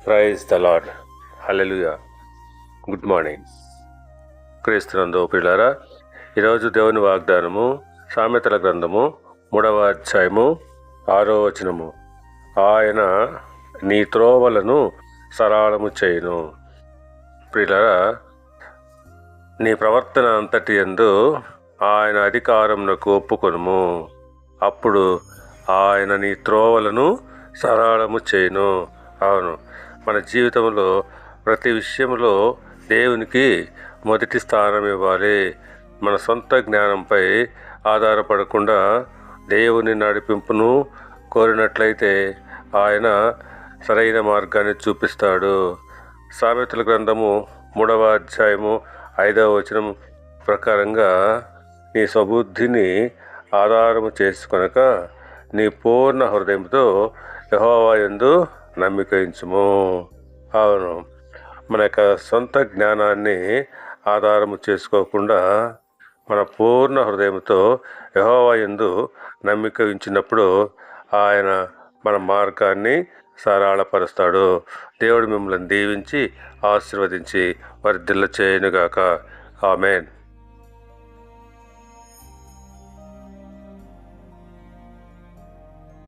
Praise the Lord. Hallelujah. Good morning. క్రీస్తునందు ప్రియులారా, ఈరోజు దేవుని వాగ్దానము సామెతల గ్రంథము 3వ అధ్యాయము 6వ వచనము. ఆయన నీ త్రోవలను సరళము చేయును. ప్రియులారా, నీ ప్రవర్తన అంతటి యందు ఆయన అధికారమునకు ఒప్పుకొనుము, అప్పుడు ఆయన నీ త్రోవలను సరళము చేయును. అవును, మన జీవితంలో ప్రతి విషయంలో దేవునికి మొదటి స్థానం ఇవ్వాలి. మన సొంత జ్ఞానంపై ఆధారపడకుండా దేవుని నడిపింపును కోరినట్లయితే ఆయన సరైన మార్గాన్ని చూపిస్తాడు. సామెతల గ్రంథము 3వ అధ్యాయము 5వ వచనం ప్రకారంగా, నీ స్వబుద్ధిని ఆధారము చేసుకొనక నీ పూర్ణ హృదయంతో యెహోవా యందు నమ్మిక ఉంచుము. అవును, మన యొక్క సొంత జ్ఞానాన్ని ఆధారము చేసుకోకుండా మన పూర్ణ హృదయంతో యెహోవా యందు నమ్మిక ఉంచినప్పుడు ఆయన మన మార్గాన్ని సరళపరుస్తాడు. దేవుడు మిమ్మల్ని దీవించి ఆశీర్వదించి వర్ధిల్ల చేయనుగాక. ఆమేన్.